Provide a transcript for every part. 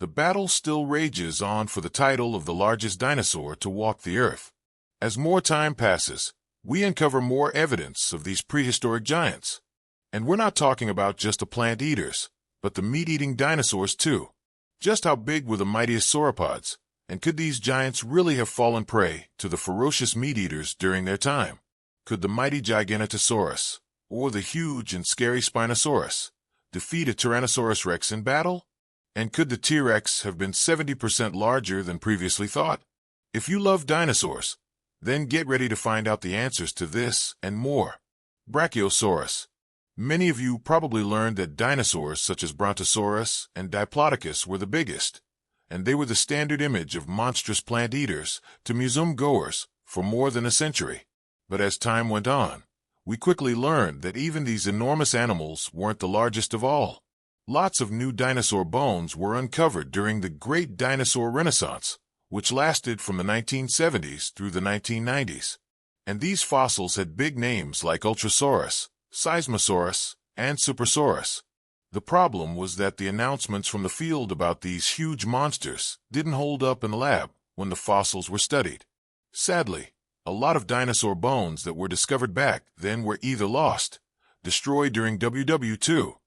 the battle still rages on for the title of the largest dinosaur to walk the earth. As more time passes, we uncover more evidence of these prehistoric giants. And we're not talking about just the plant eaters, but the meat-eating dinosaurs too. Just how big were the mightiest sauropods, and could these giants really have fallen prey to the ferocious meat-eaters during their time? Could the mighty Giganotosaurus, or the huge and scary Spinosaurus, defeat a Tyrannosaurus rex in battle? And could the T-Rex have been 70% larger than previously thought? If you love dinosaurs, then get ready to find out the answers to this and more. Brachiosaurus. Many of you probably learned that dinosaurs such as Brontosaurus and Diplodocus were the biggest, and they were the standard image of monstrous plant eaters to museum goers for more than a century. But as time went on, we quickly learned that even these enormous animals weren't the largest of all. Lots of new dinosaur bones were uncovered during the Great Dinosaur Renaissance, which lasted from the 1970s through the 1990s. And these fossils had big names like Ultrasaurus, Seismosaurus, and Supersaurus. The problem was that the announcements from the field about these huge monsters didn't hold up in the lab when the fossils were studied. Sadly, a lot of dinosaur bones that were discovered back then were either lost, destroyed during WW2,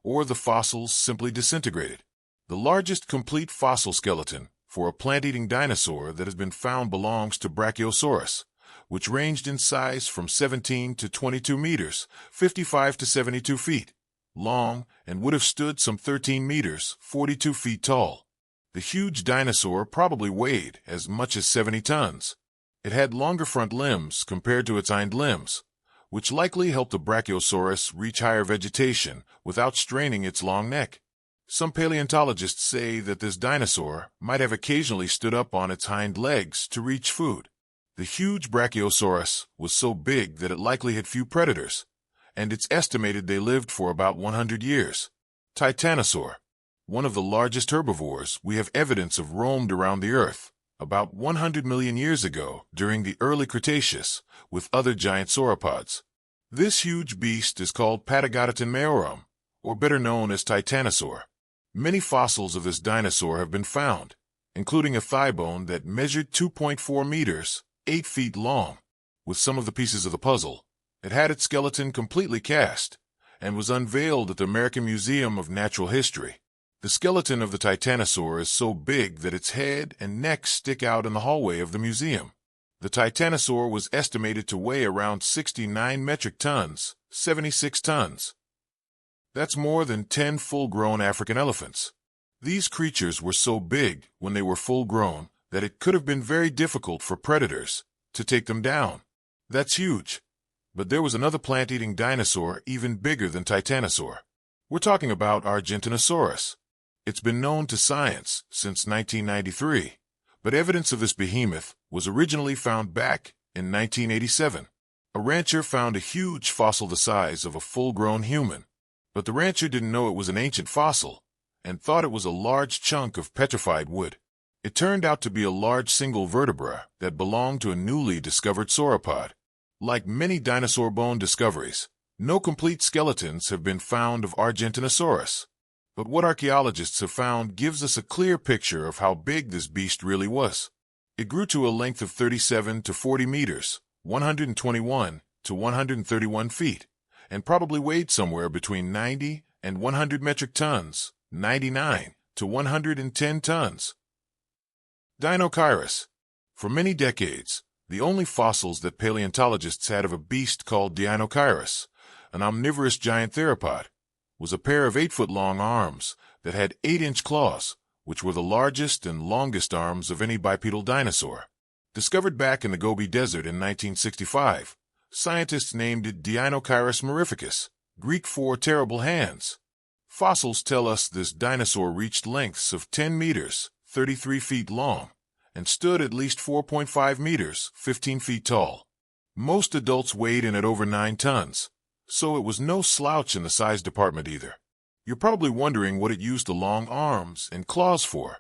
or the fossils simply disintegrated. The largest complete fossil skeleton for a plant-eating dinosaur that has been found belongs to Brachiosaurus, which ranged in size from 17 to 22 meters, 55 to 72 feet, long and would have stood some 13 meters, 42 feet tall. The huge dinosaur probably weighed as much as 70 tons. It had longer front limbs compared to its hind limbs, which likely helped the Brachiosaurus reach higher vegetation without straining its long neck. Some paleontologists say that this dinosaur might have occasionally stood up on its hind legs to reach food. The huge Brachiosaurus was so big that it likely had few predators, and it's estimated they lived for about 100 years. Titanosaur. One of the largest herbivores we have evidence of roamed around the Earth about 100 million years ago during the early Cretaceous with other giant sauropods. This huge beast is called Patagodoton maiorum, or better known as Titanosaur. Many fossils of this dinosaur have been found, including a thigh bone that measured 2.4 meters, 8 feet long. With some of the pieces of the puzzle, it had its skeleton completely cast and was unveiled at the American Museum of Natural History. The skeleton of the Titanosaur is so big that its head and neck stick out in the hallway of the museum. The Titanosaur was estimated to weigh around 69 metric tons, 76 tons. That's more than 10 full-grown African elephants. These creatures were so big when they were full-grown that it could have been very difficult for predators to take them down. That's huge. But there was another plant-eating dinosaur even bigger than Titanosaur. We're talking about Argentinosaurus. It's been known to science since 1993, but evidence of this behemoth was originally found back in 1987. A rancher found a huge fossil the size of a full-grown human, but the rancher didn't know it was an ancient fossil and thought it was a large chunk of petrified wood. It turned out to be a large single vertebra that belonged to a newly discovered sauropod. Like many dinosaur bone discoveries, no complete skeletons have been found of Argentinosaurus. But what archaeologists have found gives us a clear picture of how big this beast really was. It grew to a length of 37 to 40 meters, 121 to 131 feet, and probably weighed somewhere between 90 and 100 metric tons, 99 to 110 tons. Deinocheirus. For many decades, the only fossils that paleontologists had of a beast called Deinocheirus, an omnivorous giant theropod, was a pair of 8-foot-long arms that had 8-inch claws, which were the largest and longest arms of any bipedal dinosaur. Discovered back in the Gobi Desert in 1965, scientists named it Deinocheirus mirificus, Greek for terrible hands. Fossils tell us this dinosaur reached lengths of 10 meters, 33 feet long, and stood at least 4.5 meters, 15 feet tall. Most adults weighed in at over 9 tons. So it was no slouch in the size department either. You're probably wondering what it used the long arms and claws for.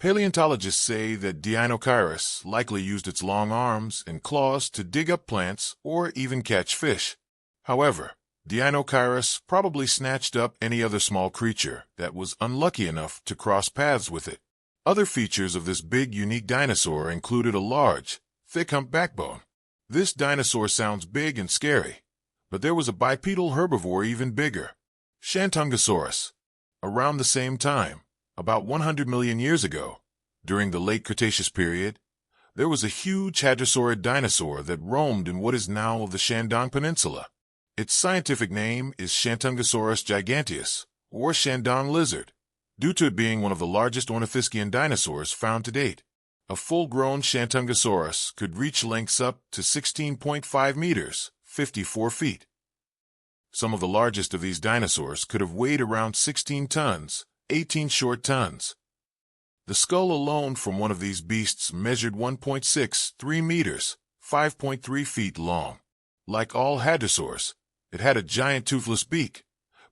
Paleontologists say that Deinocheirus likely used its long arms and claws to dig up plants or even catch fish. However, Deinocheirus probably snatched up any other small creature that was unlucky enough to cross paths with it. Other features of this big, unique dinosaur included a large, thick humped backbone. This dinosaur sounds big and scary, but there was a bipedal herbivore even bigger, Shantungosaurus. Around the same time, about 100 million years ago, during the late Cretaceous period, there was a huge hadrosaurid dinosaur that roamed in what is now the Shandong Peninsula. Its scientific name is Shantungosaurus giganteus, or Shandong lizard, due to it being one of the largest ornithischian dinosaurs found to date. A full-grown Shantungosaurus could reach lengths up to 16.5 meters, 54 feet. Some of the largest of these dinosaurs could have weighed around 16 tons, 18 short tons. The skull alone from one of these beasts measured 1.63 meters, 5.3 feet long. Like all hadrosaurs, it had a giant toothless beak,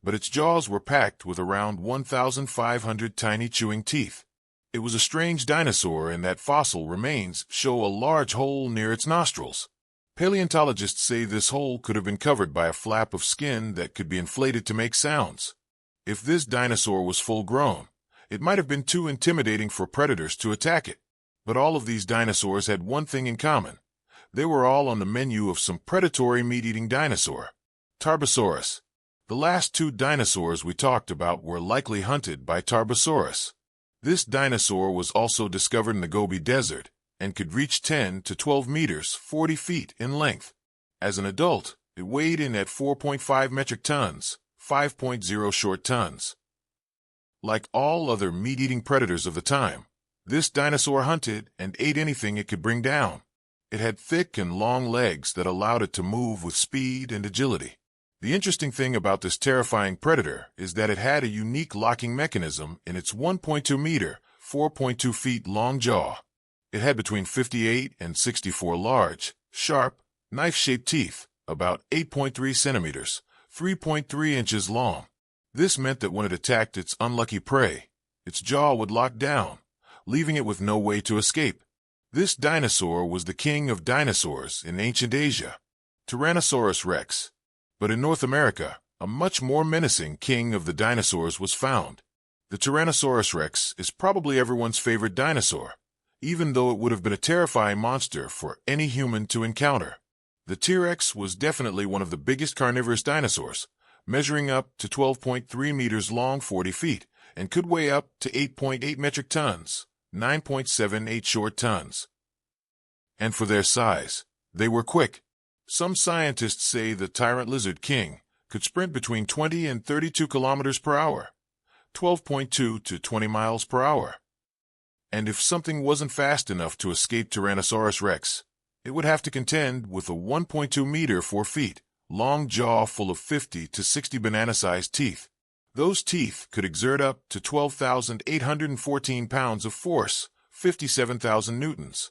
but its jaws were packed with around 1,500 tiny chewing teeth. It was a strange dinosaur in that fossil remains show a large hole near its nostrils. Paleontologists say this hole could have been covered by a flap of skin that could be inflated to make sounds. If this dinosaur was full-grown, it might have been too intimidating for predators to attack it. But all of these dinosaurs had one thing in common. They were all on the menu of some predatory meat-eating dinosaur. Tarbosaurus. The last two dinosaurs we talked about were likely hunted by Tarbosaurus. This dinosaur was also discovered in the Gobi Desert and could reach 10 to 12 meters, 40 feet in length. As an adult, it weighed in at 4.5 metric tons, 5.0 short tons. Like all other meat-eating predators of the time, this dinosaur hunted and ate anything it could bring down. It had thick and long legs that allowed it to move with speed and agility. The interesting thing about this terrifying predator is that it had a unique locking mechanism in its 1.2 meter, 4.2 feet long jaw. It had between 58 and 64 large, sharp, knife-shaped teeth, about 8.3 centimeters, 3.3 inches long. This meant that when it attacked its unlucky prey, its jaw would lock down, leaving it with no way to escape. This dinosaur was the king of dinosaurs in ancient Asia, Tyrannosaurus rex. But in North America, a much more menacing king of the dinosaurs was found. The Tyrannosaurus rex is probably everyone's favorite dinosaur, even though it would have been a terrifying monster for any human to encounter. The T-Rex was definitely one of the biggest carnivorous dinosaurs, measuring up to 12.3 meters long, 40 feet, and could weigh up to 8.8 metric tons, 9.78 short tons. And for their size, they were quick. Some scientists say the tyrant lizard king could sprint between 20 and 32 kilometers per hour, 12.2 to 20 miles per hour. And if something wasn't fast enough to escape Tyrannosaurus rex, it would have to contend with a 1.2 meter, 4 feet, long jaw full of 50 to 60 banana-sized teeth. Those teeth could exert up to 12,814 pounds of force, 57,000 newtons.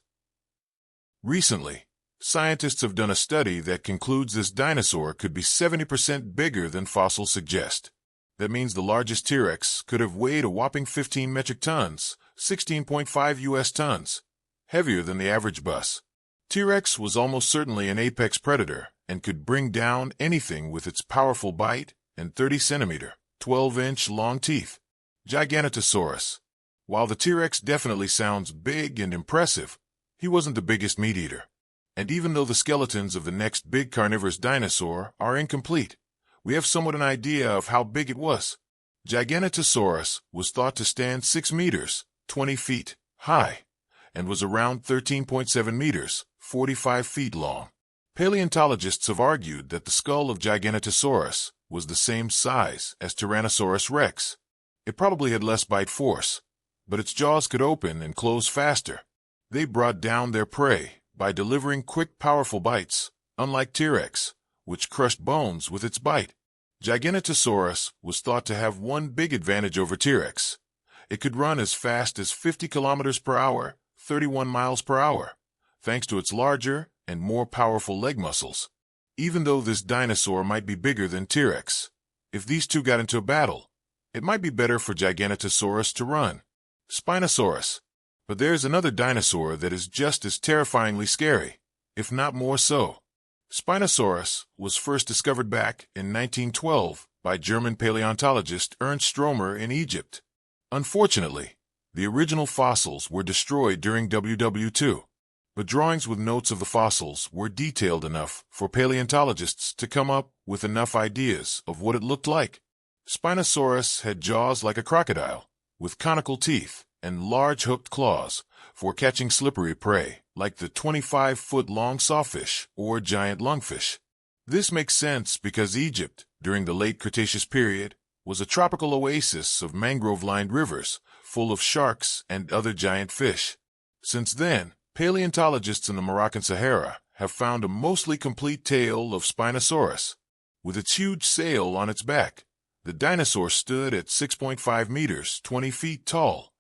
Recently, scientists have done a study that concludes this dinosaur could be 70% bigger than fossils suggest. That means the largest T-Rex could have weighed a whopping 15 metric tons, 16.5 U.S. tons, heavier than the average bus. T-Rex was almost certainly an apex predator and could bring down anything with its powerful bite and 30-centimeter, 12-inch long teeth. Giganotosaurus. While the T-Rex definitely sounds big and impressive, he wasn't the biggest meat-eater. And even though the skeletons of the next big carnivorous dinosaur are incomplete, we have somewhat an idea of how big it was. Giganotosaurus was thought to stand 6 meters, 20 feet, high, and was around 13.7 meters, 45 feet long. Paleontologists have argued that the skull of Giganotosaurus was the same size as Tyrannosaurus rex. It probably had less bite force, but its jaws could open and close faster. They brought down their prey by delivering quick, powerful bites, unlike T-Rex, which crushed bones with its bite. Giganotosaurus was thought to have one big advantage over T-Rex. It could run as fast as 50 kilometers per hour, 31 miles per hour, thanks to its larger and more powerful leg muscles. Even though this dinosaur might be bigger than T-Rex, if these two got into a battle, it might be better for Giganotosaurus to run. Spinosaurus. But there's another dinosaur that is just as terrifyingly scary, if not more so. Spinosaurus was first discovered back in 1912 by German paleontologist Ernst Stromer in Egypt. Unfortunately, the original fossils were destroyed during WW2, but drawings with notes of the fossils were detailed enough for paleontologists to come up with enough ideas of what it looked like. Spinosaurus had jaws like a crocodile, with conical teeth and large hooked claws for catching slippery prey, like the 25-foot-long sawfish or giant lungfish. This makes sense because Egypt, during the late Cretaceous period, was a tropical oasis of mangrove-lined rivers, full of sharks and other giant fish. Since then, paleontologists in the Moroccan Sahara have found a mostly complete tail of Spinosaurus. With its huge sail on its back, the dinosaur stood at 6.5 meters, 20 feet tall,